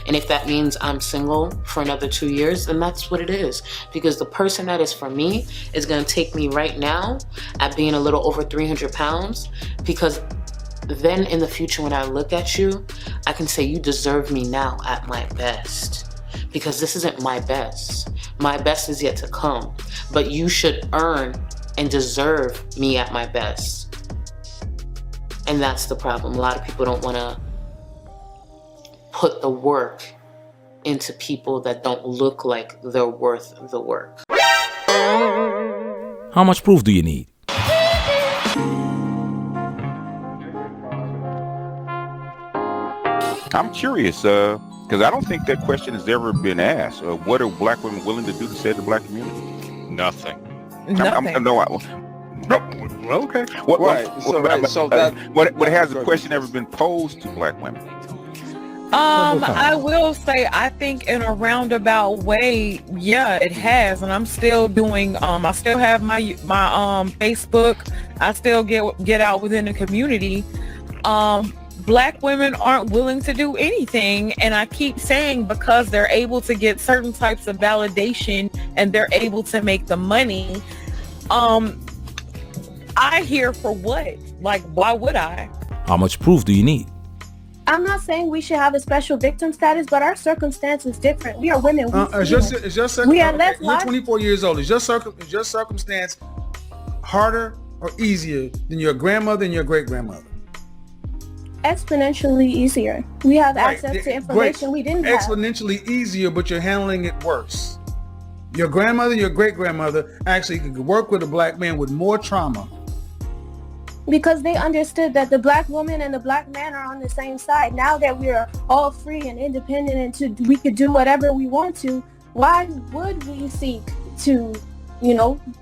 And if that means I'm single for another 2 years, then that's what it is. Because the person that is for me is going to take me right now at being a little over 300 pounds. Because then in the future, when I look at you, I can say you deserve me now at my best. Because this isn't my best. My best is yet to come. But you should earn and deserve me at my best. And that's the problem. A lot of people don't want to put the work into people that don't look like they're worth the work. How much proof do you need? I'm curious, because I don't think that question has ever been asked. What are black women willing to do to save the black community? Nothing. Okay. What has the question ever been posed to black women? I will say, I think in a roundabout way, yeah, it has, and I'm still doing. I still have my Facebook. I still get out within the community. Black women aren't willing to do anything, and I keep saying because they're able to get certain types of validation and they're able to make the money. I hear for what? Like, why would I? How much proof do you need? I'm not saying we should have a special victim status, but our circumstance is different. We are women. We are less. You're 24 years old. Is your circumstance harder or easier than your grandmother and your great grandmother? Exponentially easier. We have access to information we didn't have. Exponentially easier, but you're handling it worse. Your grandmother and your great grandmother actually could work with a black man with more trauma. Because they understood that the black woman and the black man are on the same side. Now that we are all free and independent and we could do whatever we want to, why would we seek to,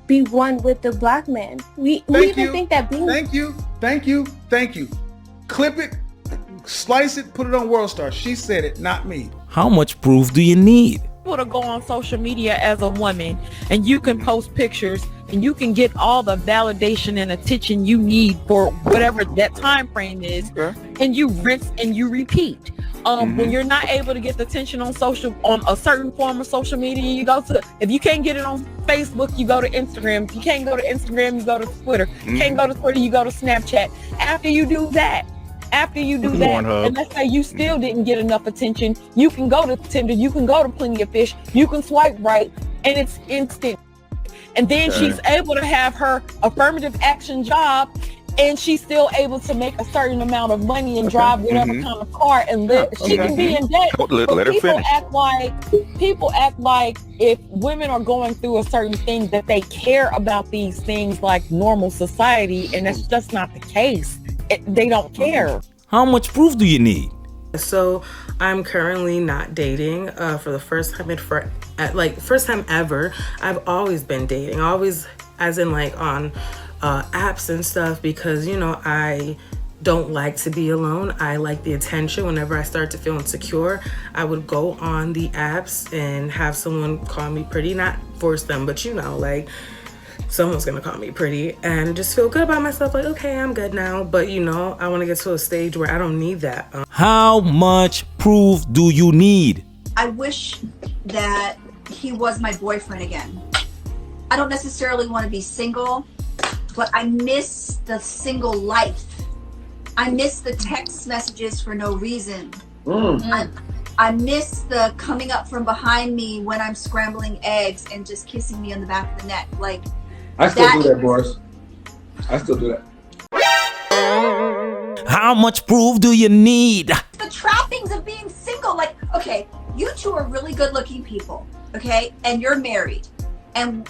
be one with the black man? We even think that being... Thank you. Clip it, slice it, put it on World Star. She said it, not me. How much proof do you need? To go on social media as a woman and you can post pictures and you can get all the validation and attention you need for whatever that time frame is, and you rinse and you repeat. When you're not able to get the attention on a certain form of social media, if you can't get it on Facebook, you go to Instagram. If you can't go to Instagram, you go to Twitter. You can't go to Twitter, you go to Snapchat. After you do that, and let's say you still didn't get enough attention, you can go to Tinder, you can go to Plenty of Fish, you can swipe right, and it's instant. And then she's able to have her affirmative action job, and she's still able to make a certain amount of money and drive whatever kind of car and live. She can be in debt. Let her finish. People act like if women are going through a certain thing that they care about these things like normal society, and that's just not the case. They don't care. How much proof do you need? So I'm currently not dating for the first time ever. I've always been dating, always as in like on apps and stuff, because I don't like to be alone. I like the attention. Whenever I start to feel insecure, I would go on the apps and have someone call me pretty, not force them, but someone's gonna call me pretty and just feel good about myself, like, okay, I'm good now. But I want to get to a stage where I don't need that. How much proof do you need? I wish that he was my boyfriend again. I don't necessarily want to be single, but I miss the single life. I miss the text messages for no reason. I miss the coming up from behind me when I'm scrambling eggs and just kissing me on the back of the neck. I still do that, Boris. I still do that. How much proof do you need? The trappings of being single. Okay, you two are really good looking people, okay? And you're married. And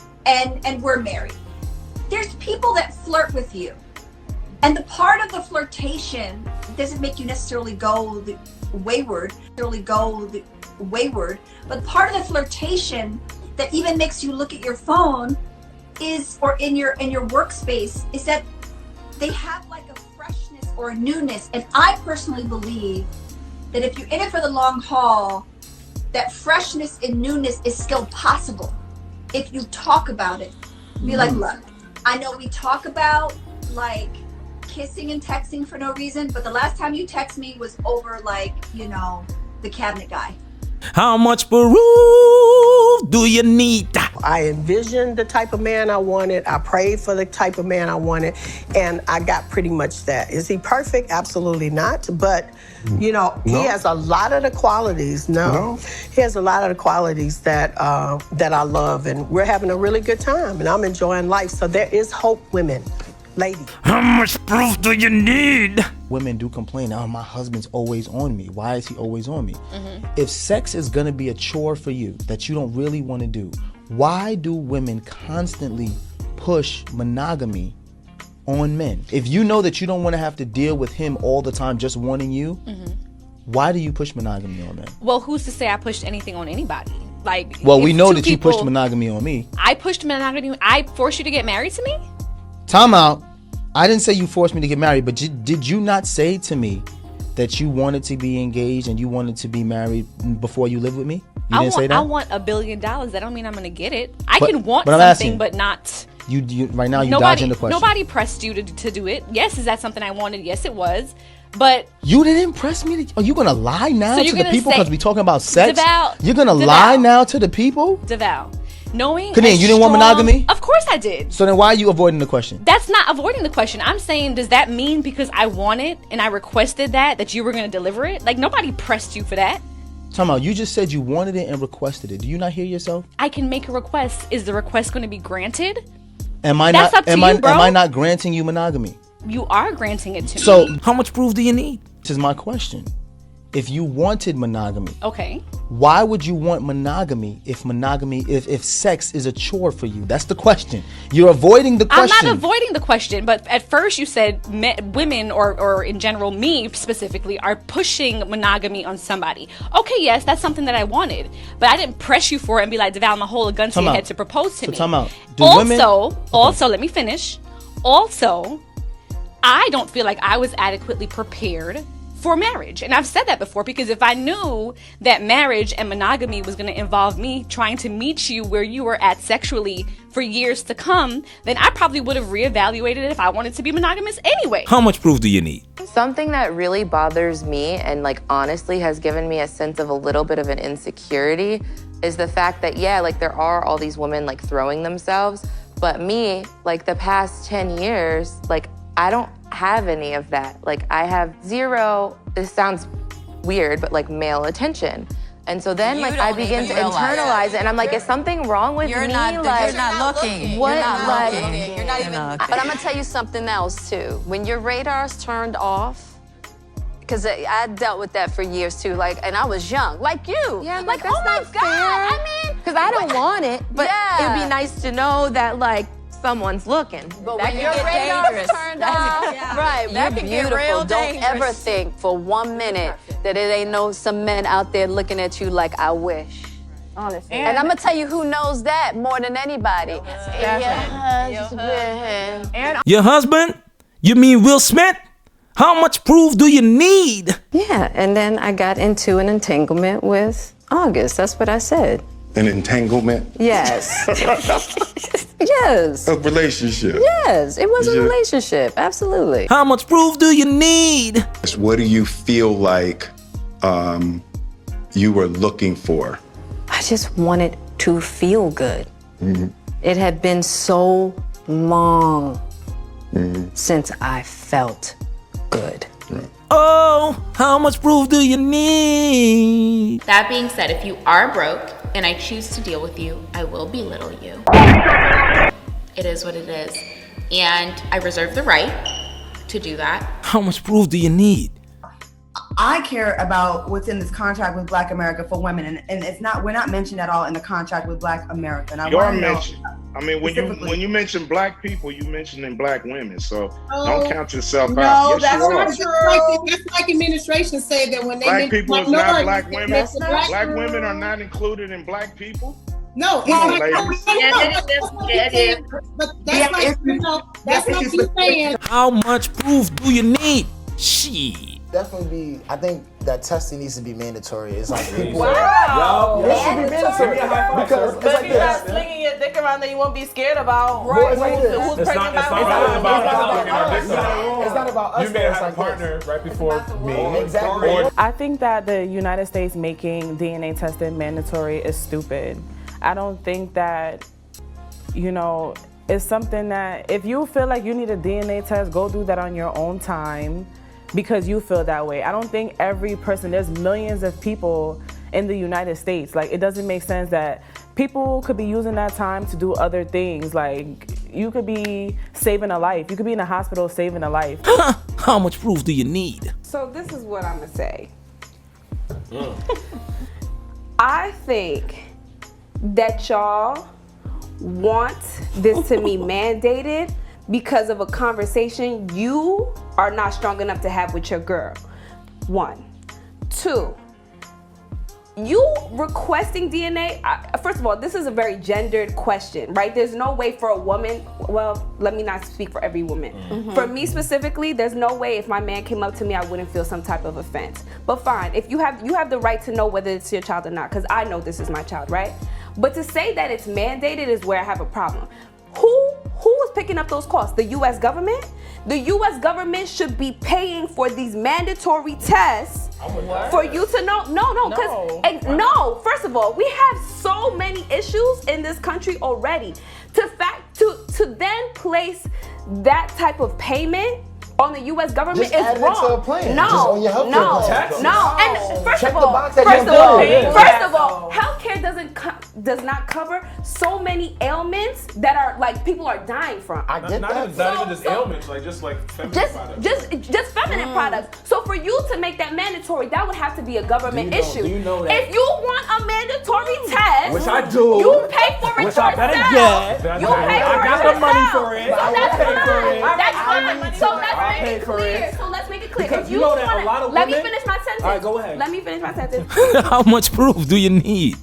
we're married. There's people that flirt with you. And the part of the flirtation doesn't make you necessarily go wayward, but part of the flirtation that even makes you look at your phone or in your workspace is that they have like a freshness or a newness. And I personally believe that if you're in it for the long haul, that freshness and newness is still possible if you talk about it. Be like, look, I know we talk about kissing and texting for no reason, but the last time you text me was over the cabinet guy. How much proof do you need? I envisioned the type of man I wanted. I prayed for the type of man I wanted, and I got pretty much that. Is he perfect? Absolutely not. But, you know, he has a lot of the qualities. No. He has a lot of the qualities that that I love, and we're having a really good time, and I'm enjoying life. So there is hope, women. Lady. How much proof do you need? Women do complain, oh, my husband's always on me. Why is he always on me? If sex is gonna be a chore for you that you don't really wanna do, why do women constantly push monogamy on men? If you know that you don't wanna have to deal with him all the time just wanting you, why do you push monogamy on men? Well, who's to say I pushed anything on anybody? Like, well, we know two that you pushed monogamy on me. I pushed monogamy. I forced you to get married to me? Time out. I didn't say you forced me to get married, but did you not say to me that you wanted to be engaged and you wanted to be married before you lived with me? You didn't say that? I want $1 billion. That don't mean I'm going to get it. I can want I'm something, asking, but not. You right now you're dodging the question. Nobody pressed you to do it. Yes, is that something I wanted? Yes, it was. But you didn't press me. Are you gonna lie now so to the people because we talking about sex? You're gonna lie now to the people? DeVal. Knowing you didn't want monogamy? Of course I did. So then why are you avoiding the question? That's not avoiding the question. I'm saying, does that mean because I want it and I requested that you were going to deliver it? Like, nobody pressed you for that. Time out. You just said you wanted it and requested it. Do you not hear yourself? I can make a request. Is the request going to be granted? Am I That's not? Up to am you, I? bro. Am I not granting you monogamy? You are granting it to me. So how much proof do you need? This is my question. If you wanted monogamy, okay, why would you want monogamy if sex is a chore for you? That's the question. You're avoiding the question. I'm not avoiding the question, but at first you said women or in general me specifically are pushing monogamy on somebody. Okay, yes, that's something that I wanted, but I didn't press you for it and be like, DeVal, I'm gonna hold a gun to your head to propose to me. Time out. Also, let me finish. Also, I don't feel like I was adequately prepared for marriage. And I've said that before, because if I knew that marriage and monogamy was going to involve me trying to meet you where you were at sexually for years to come, then I probably would have reevaluated it if I wanted to be monogamous anyway. How much proof do you need? Something that really bothers me and like honestly has given me a sense of a little bit of an insecurity is the fact that, yeah, like there are all these women like throwing themselves, but me, like the past 10 years, like I don't have any of that. Like I have zero, this sounds weird, but like male attention. And so then like I begin to internalize it and I'm like, is something wrong with me? You're not looking. What? You're not Like, looking. You're not even looking. But I'm gonna tell you something else too. When your radar's turned off, because I dealt with that for years too, like, and I was young, like you. Yeah, like, that's oh my not God, fair. I mean. Because I don't want it, but Yeah. it'd be nice to know that like someone's looking. But That when your can get radar's dangerous. turned off, right, That you're can get beautiful. real Don't dangerous. ever think for 1 minute that it ain't some men out there looking at you like I wish. Honestly. And I'm gonna tell you who knows that more than anybody. Your husband? You mean Will Smith? How much proof do you need? Yeah, and then I got into an entanglement with August. That's what I said. An entanglement? Yes. Yes. A relationship? Yes, it was a relationship. Absolutely. How much proof do you need? What do you feel like you were looking for? I just wanted to feel good. It had been so long since I felt good. Oh, how much proof do you need? That being said, if you are broke and I choose to deal with you, I will belittle you. It is what it is. And I reserve the right to do that. How much proof do you need? I care about what's in this contract with Black America for women, and it's not, we're not mentioned at all in the contract with Black America. And You are mentioned. I mean, when you mention black people, you mentioning black women. So don't count yourself out. No, Yes, that's you not are. true. That's like administration said that when they Black people is not black women. That's not Black true. women are not included in black people. No, Come on, ladies. But that's like, that's what you're saying. How much proof do you need? She. Definitely be. I think that testing needs to be mandatory. It's like people. Wow. It should be mandatory Give me a high five, because sir. it's like But you're not this. slinging your your dick around that you won't be scared about. Right. Who's pregnant by It's not about us. You may have a partner right before me. Exactly. I think that the United States making DNA testing mandatory is stupid. I don't think that, you know, it's something that if you feel like you need a DNA test, go do that on your own time because you feel that way. I don't think every person, there's millions of people in the United States. Like, it doesn't make sense that people could be using that time to do other things. Like, you could be saving a life. You could be in a hospital saving a life. How much proof do you need? So this is what I'm gonna say. I think that y'all want this to be mandated because of a conversation you are not strong enough to have with your girl. 1. 2. You requesting DNA, first of all, this is a very gendered question, right? There's no way for a woman, well, let me not speak for every woman. For me specifically, there's no way if my man came up to me, I wouldn't feel some type of offense. But fine, if you have the right to know whether it's your child or not, because I know this is my child, right? But to say that it's mandated is where I have a problem. Who is picking up those costs? The US government? The US government should be paying for these mandatory tests for you to know. No, first of all, we have so many issues in this country already. To then place that type of payment on the U.S. government Just add is it wrong. to a plan. No, Just on your healthcare plan. no. And first Check of the all, box that first of all, healthcare does not cover so many ailments that are like people are dying from. I get not that. even just ailments, just feminine products. Just feminine products. So for you to make that mandatory, that would have to be a government issue. Do you know that? If you want a mandatory test, Which I do. You pay for it Which I better yourself. get. You pay for it I got the money for it. So that's fine. That's fine. So let's I'll make pay it for clear. it. So let's make it clear. Because If you know that a wanna- lot of let me women- finish my sentence. All right, go ahead. Let me finish my sentence. How much proof do you need?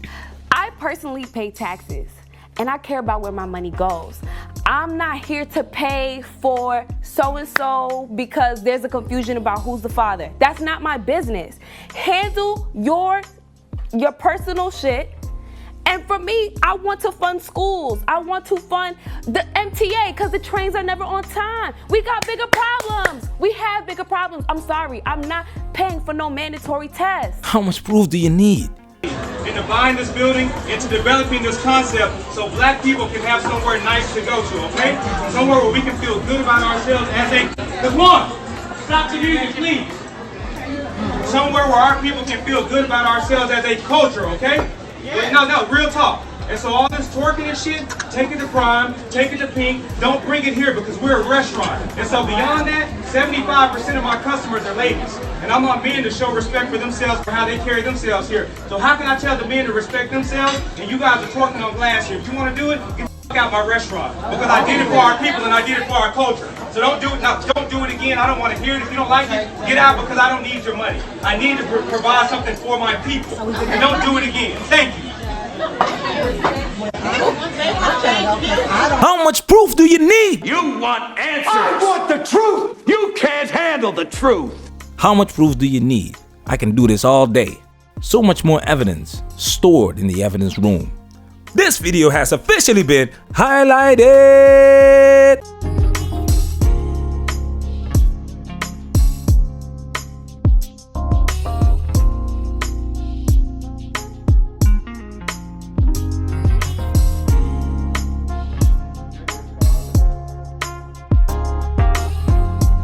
I personally pay taxes and I care about where my money goes. I'm not here to pay for so-and-so because there's a confusion about who's the father. That's not my business. Handle your personal shit. And for me, I want to fund schools. I want to fund the MTA because the trains are never on time. We got bigger problems. We have bigger problems. I'm sorry. I'm not paying for no mandatory tests. How much proof do you need? Into buying this building, into developing this concept so black people can have somewhere nice to go to, okay? Somewhere where we can feel good about ourselves as a, come on, stop the music, please. Somewhere where our people can feel good about ourselves as a culture, okay? No, real talk. And so all this twerking and shit, take it to Prime, take it to Pink, don't bring it here because we're a restaurant. And so beyond that, 75% of my customers are ladies. And I want men to show respect for themselves for how they carry themselves here. So how can I tell the men to respect themselves and you guys are twerking on glass here? If you want to do it, get the fuck out my restaurant. Because I did it for our people and I did it for our culture. So don't do it now. Don't do it again. I don't want to hear it. If you don't like it, get out because I don't need your money. I need to provide something for my people. And don't do it again. Thank you. How much proof do you need? You want answers. I want the truth. You can't handle the truth. How much proof do you need? I can do this all day. So much more evidence stored in the evidence room. This video has officially been highlighted.